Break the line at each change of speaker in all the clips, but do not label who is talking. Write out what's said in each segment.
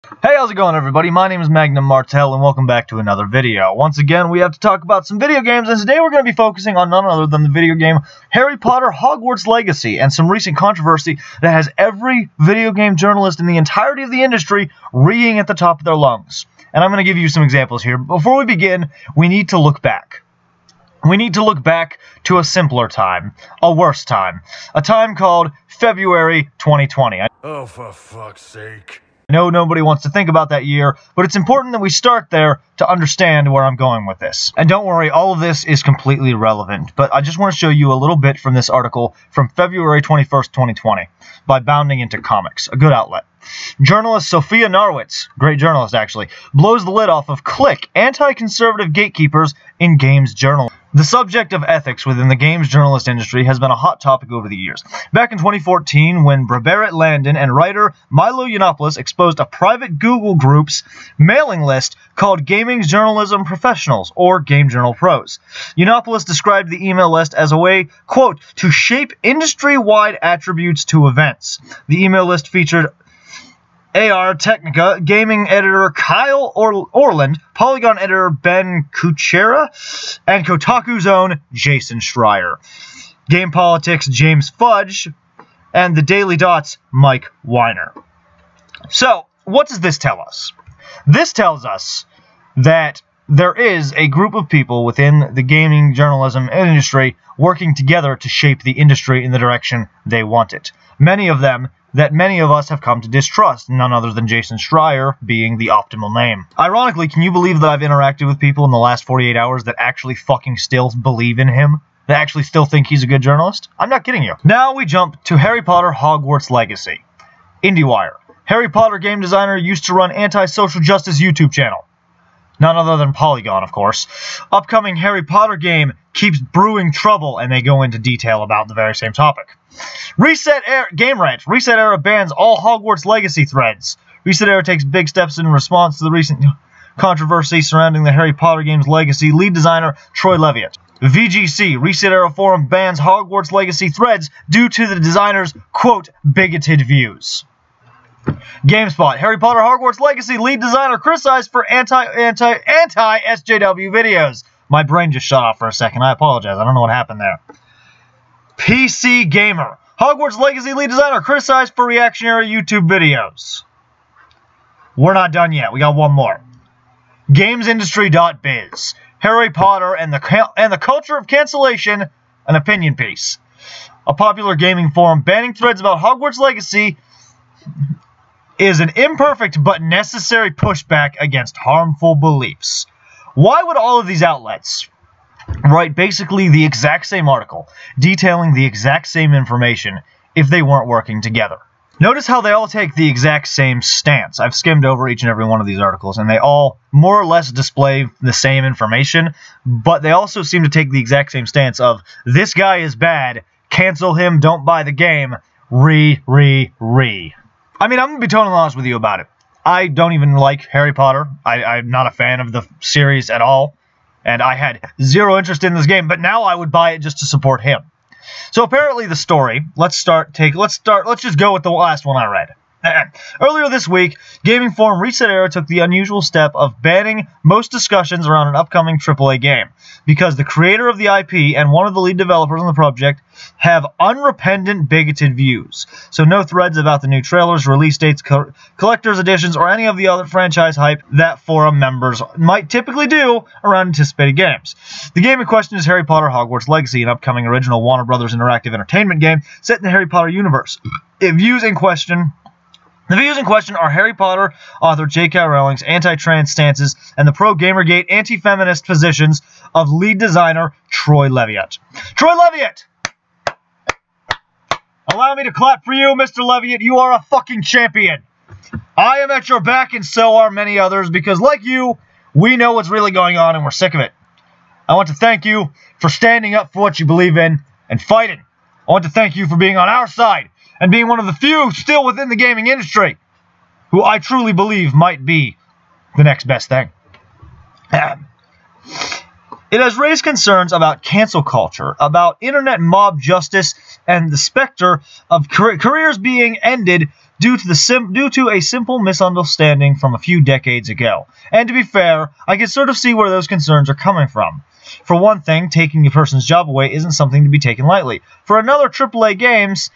Hey, how's it going, everybody? My name is Magnum Martel, and welcome back to another video. Once again, we have to talk about some video games, and today we're going to be focusing on none other than the video game Harry Potter Hogwarts Legacy, and some recent controversy that has every video game journalist in the entirety of the industry reeing at the top of their lungs. And I'm going to give you some examples here. Before we begin, we need to look back. We need to look back to a simpler time, a worse time, a time called February 2020.
Oh, for fuck's sake.
I know nobody wants to think about that year, but it's important that we start there to understand where I'm going with this. And don't worry, all of this is completely irrelevant, but I just want to show you a little bit from this article from February 21st, 2020, by Bounding Into Comics, a good outlet. Journalist Sophia Narwitz, great journalist actually, blows the lid off of Click, anti-conservative gatekeepers in games journalism. The subject of ethics within the games journalist industry has been a hot topic over the years. Back in 2014, when Barrett Landon and writer Milo Yiannopoulos exposed a private Google Groups mailing list called Gaming Journalism Professionals, or Game Journal Pros. Yiannopoulos described the email list as a way, quote, to shape industry-wide attributes to events. The email list featured AR Technica gaming editor Kyle Orland, Polygon editor Ben Kuchera, and Kotaku's own Jason Schreier. Game Politics James Fudge, and the Daily Dot's Mike Weiner. So, what does this tell us? This tells us that there is a group of people within the gaming journalism industry working together to shape the industry in the direction they want it. Many of them that many of us have come to distrust, none other than Jason Schreier being the optimal name. Ironically, can you believe that I've interacted with people in the last 48 hours that actually fucking still believe in him? That actually still think he's a good journalist? I'm not kidding you. Now we jump to Harry Potter Hogwarts Legacy. IndieWire. Harry Potter game designer used to run anti-social justice YouTube channel. None other than Polygon, of course. Upcoming Harry Potter game keeps brewing trouble, and they go into detail about the very same topic. Game Rant. Reset Era bans all Hogwarts Legacy threads. Reset Era takes big steps in response to the recent controversy surrounding the Harry Potter game's legacy. Lead designer Troy Levitt. VGC. Reset Era forum bans Hogwarts Legacy threads due to the designer's, quote, bigoted views. GameSpot. Harry Potter Hogwarts Legacy lead designer criticized for anti-SJW videos. My brain just shut off for a second. I apologize. I don't know what happened there. PC Gamer. Hogwarts Legacy lead designer criticized for reactionary YouTube videos. We're not done yet. We got one more. GamesIndustry.biz. Harry Potter and the culture of cancellation, an opinion piece. A popular gaming forum banning threads about Hogwarts Legacy is an imperfect but necessary pushback against harmful beliefs. Why would all of these outlets write basically the exact same article, detailing the exact same information, if they weren't working together? Notice how they all take the exact same stance. I've skimmed over each and every one of these articles, and they all more or less display the same information, but they also seem to take the exact same stance of, this guy is bad, cancel him, don't buy the game, re. I mean, I'm going to be totally honest with you about it. I don't even like Harry Potter. I'm not a fan of the series at all. And I had zero interest in this game, but now I would buy it just to support him. So apparently the story, let's just go with the last one I read. Earlier this week, gaming forum Reset Era took the unusual step of banning most discussions around an upcoming AAA game, because the creator of the IP and one of the lead developers on the project have unrepentant bigoted views. So no threads about the new trailers, release dates, collector's editions, or any of the other franchise hype that forum members might typically do around anticipated games. The game in question is Harry Potter Hogwarts Legacy, an upcoming original Warner Brothers interactive entertainment game set in the Harry Potter universe. The views in question are Harry Potter author J.K. Rowling's anti-trans stances and the pro-Gamergate anti-feminist positions of lead designer Troy Levitt. Troy Levitt! Allow me to clap for you, Mr. Levitt. You are a fucking champion. I am at your back, and so are many others, because like you, we know what's really going on, and we're sick of it. I want to thank you for standing up for what you believe in and fighting. I want to thank you for being on our side and being one of the few still within the gaming industry who I truly believe might be the next best thing. It has raised concerns about cancel culture, about internet mob justice, and the specter of careers being ended due to a simple misunderstanding from a few decades ago. And to be fair, I can sort of see where those concerns are coming from. For one thing, taking a person's job away isn't something to be taken lightly. For another, AAA games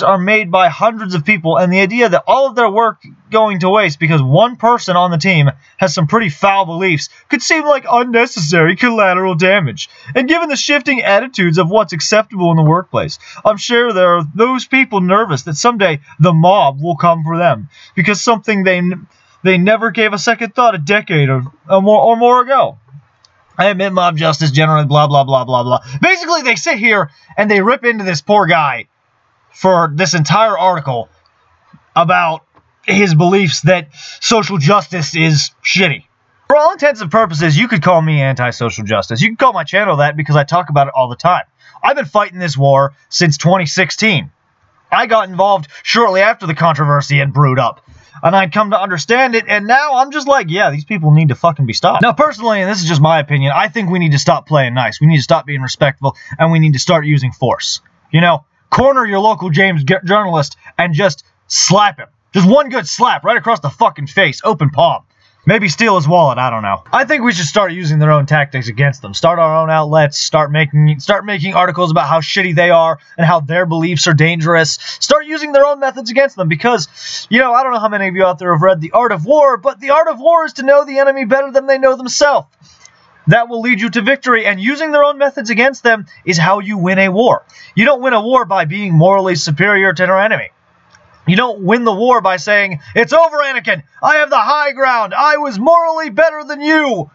are made by hundreds of people, and the idea that all of their work going to waste because one person on the team has some pretty foul beliefs could seem like unnecessary collateral damage. And given the shifting attitudes of what's acceptable in the workplace, I'm sure there are those people nervous that someday the mob will come for them because something they never gave a second thought a decade or more ago. I admit mob justice generally blah blah blah blah blah. Basically, they sit here and they rip into this poor guy for this entire article about his beliefs that social justice is shitty. For all intents and purposes, you could call me anti-social justice. You can call my channel that because I talk about it all the time. I've been fighting this war since 2016. I got involved shortly after the controversy had brewed up, and I'd come to understand it, and now I'm just like, yeah, these people need to fucking be stopped. Now, personally, and this is just my opinion, I think we need to stop playing nice. We need to stop being respectful, and we need to start using force. You know, corner your local James journalist and just slap him. Just one good slap right across the fucking face, open palm. Maybe steal his wallet, I don't know. I think we should start using their own tactics against them. Start our own outlets, start making articles about how shitty they are and how their beliefs are dangerous. Start using their own methods against them because, you know, I don't know how many of you out there have read The Art of War, but the art of war is to know the enemy better than they know themselves. That will lead you to victory, and using their own methods against them is how you win a war. You don't win a war by being morally superior to your enemy. You don't win the war by saying, "It's over, Anakin. I have the high ground. I was morally better than you."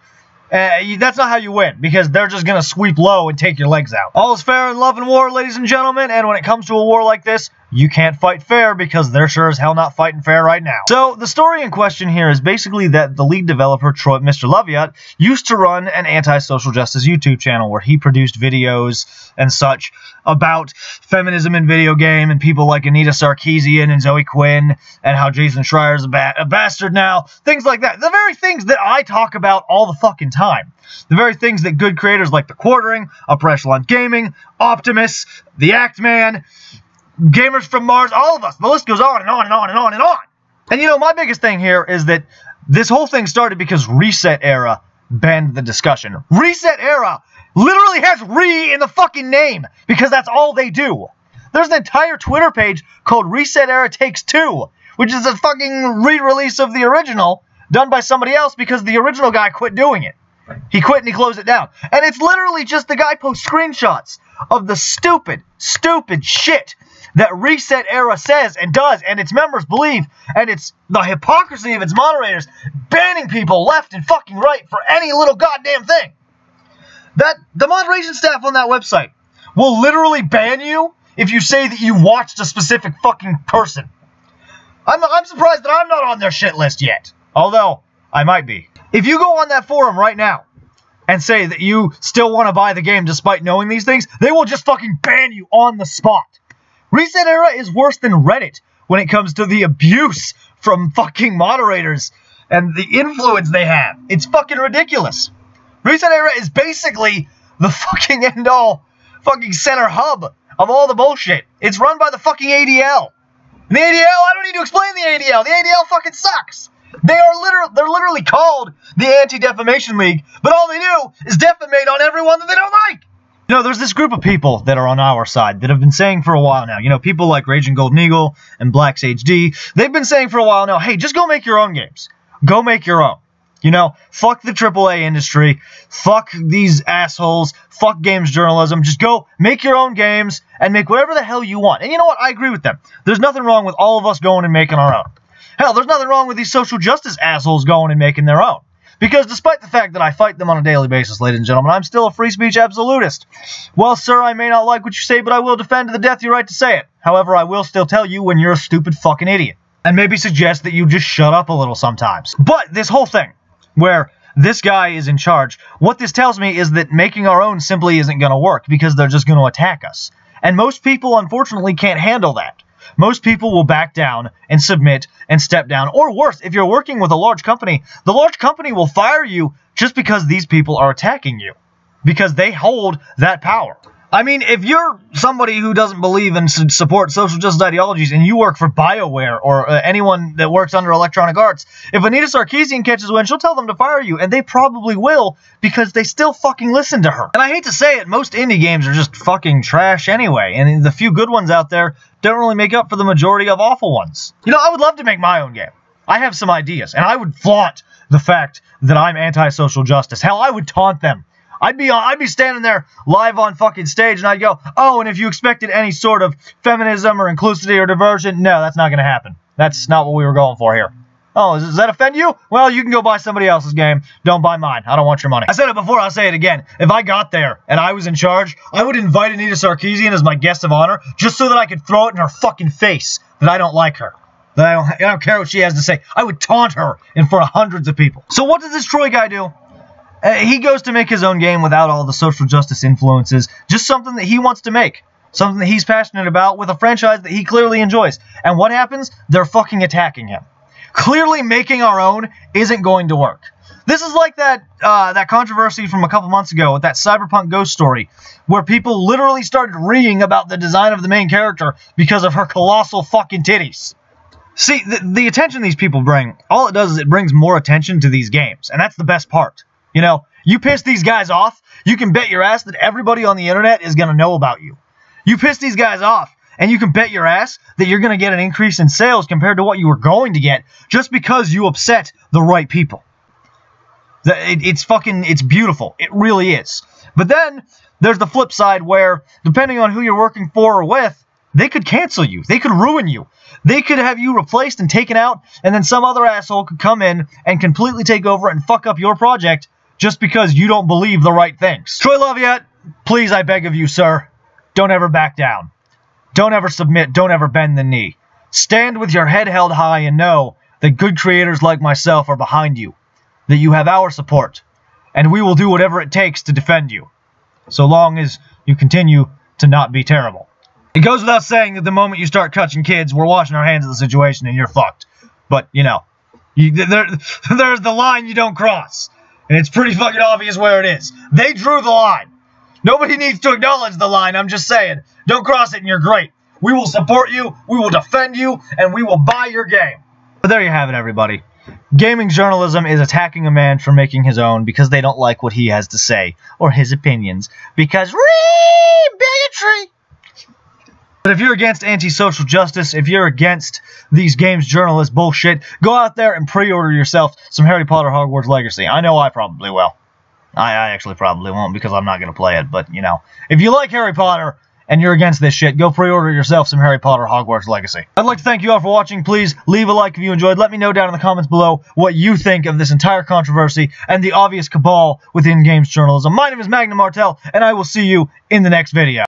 That's not how you win, because they're just going to sweep low and take your legs out. All is fair in love and war, ladies and gentlemen, and when it comes to a war like this, you can't fight fair because they're sure as hell not fighting fair right now. So the story in question here is basically that the lead developer, Mr. Leviat, used to run an anti-social justice YouTube channel where he produced videos and such about feminism in video game and people like Anita Sarkeesian and Zoe Quinn and how Jason Schreier's a bastard now. Things like that. The very things that I talk about all the fucking time. The very things that good creators like The Quartering, Upper Echelon Gaming, Optimus, The Act Man, Gamers from Mars, all of us. The list goes on and on and on and on and on. And you know, my biggest thing here is that this whole thing started because Reset Era banned the discussion. Reset Era literally has re in the fucking name because that's all they do. There's an entire Twitter page called Reset Era Takes Two, which is a fucking re-release of the original done by somebody else because the original guy quit doing it. He quit and he closed it down. And it's literally just the guy posts screenshots of the stupid shit that Reset Era says and does, and its members believe, and it's the hypocrisy of its moderators banning people left and fucking right for any little goddamn thing. That the moderation staff on that website will literally ban you if you say that you watched a specific fucking person. I'm surprised that I'm not on their shit list yet, although I might be. If you go on that forum right now and say that you still want to buy the game despite knowing these things, they will just fucking ban you on the spot. Reset Era is worse than Reddit when it comes to the abuse from fucking moderators and the influence they have. It's fucking ridiculous. Reset Era is basically the fucking end-all fucking center hub of all the bullshit. It's run by the fucking ADL. And the ADL, I don't need to explain the ADL. The ADL fucking sucks. They're literally called the Anti-Defamation League, but all they do is defamate on everyone that they don't like. You know, there's this group of people that are on our side that have been saying for a while now, you know, people like Raging Golden Eagle and Black's HD, they've been saying for a while now, hey, just go make your own games. Go make your own. You know, fuck the AAA industry, fuck these assholes, fuck games journalism, just go make your own games and make whatever the hell you want. And you know what, I agree with them. There's nothing wrong with all of us going and making our own. Hell, there's nothing wrong with these social justice assholes going and making their own. Because despite the fact that I fight them on a daily basis, ladies and gentlemen, I'm still a free speech absolutist. Well, sir, I may not like what you say, but I will defend to the death your right to say it. However, I will still tell you when you're a stupid fucking idiot. And maybe suggest that you just shut up a little sometimes. But this whole thing, where this guy is in charge, what this tells me is that making our own simply isn't going to work because they're just going to attack us. And most people, unfortunately, can't handle that. Most people will back down and submit and step down. Or worse, if you're working with a large company, the large company will fire you just because these people are attacking you. because they hold that power. I mean, if you're somebody who doesn't believe and support social justice ideologies and you work for BioWare or anyone that works under Electronic Arts, if Anita Sarkeesian catches wind, she'll tell them to fire you, and they probably will because they still fucking listen to her. And I hate to say it, most indie games are just fucking trash anyway, and the few good ones out there don't really make up for the majority of awful ones. You know, I would love to make my own game. I have some ideas, and I would flaunt the fact that I'm anti-social justice. Hell, I would taunt them. I'd be standing there live on fucking stage, and I'd go, oh, and if you expected any sort of feminism or inclusivity or diversion, no, that's not going to happen. That's not what we were going for here. Oh, does that offend you? Well, you can go buy somebody else's game. Don't buy mine. I don't want your money. I said it before, I'll say it again. If I got there and I was in charge, I would invite Anita Sarkeesian as my guest of honor just so that I could throw it in her fucking face that I don't like her. That I don't care what she has to say. I would taunt her in front of hundreds of people. So what does this Troy guy do? He goes to make his own game without all the social justice influences, just something that he wants to make, something that he's passionate about with a franchise that he clearly enjoys. And what happens? They're fucking attacking him. Clearly making our own isn't going to work. This is like that controversy from a couple months ago with that Cyberpunk Ghost story, where people literally started reading about the design of the main character because of her colossal fucking titties. See, the attention these people bring, all it does is it brings more attention to these games, and that's the best part. You know, you piss these guys off, you can bet your ass that everybody on the internet is going to know about you. You piss these guys off, and you can bet your ass that you're going to get an increase in sales compared to what you were going to get just because you upset the right people. It's beautiful. It really is. But then, there's the flip side where, depending on who you're working for or with, they could cancel you. They could ruin you. They could have you replaced and taken out, and then some other asshole could come in and completely take over and fuck up your project just because you don't believe the right things. Troy Loviat, please, I beg of you, sir, don't ever back down. Don't ever submit. Don't ever bend the knee. Stand with your head held high and know that good creators like myself are behind you, that you have our support, and we will do whatever it takes to defend you, so long as you continue to not be terrible. It goes without saying that the moment you start touching kids, we're washing our hands of the situation and you're fucked. But, you know, there's the line you don't cross. And it's pretty fucking obvious where it is. They drew the line. Nobody needs to acknowledge the line, I'm just saying. Don't cross it and you're great. We will support you, we will defend you, and we will buy your game. But there you have it, everybody. Gaming journalism is attacking a man for making his own because they don't like what he has to say, or his opinions, because bigotry! But if you're against anti-social justice, if you're against these games journalist bullshit, go out there and pre-order yourself some Harry Potter Hogwarts Legacy. I know I probably will. I actually probably won't because I'm not going to play it, but, you know. If you like Harry Potter and you're against this shit, go pre-order yourself some Harry Potter Hogwarts Legacy. I'd like to thank you all for watching. Please leave a like if you enjoyed. Let me know down in the comments below what you think of this entire controversy and the obvious cabal within games journalism. My name is Magnum Martel, and I will see you in the next video.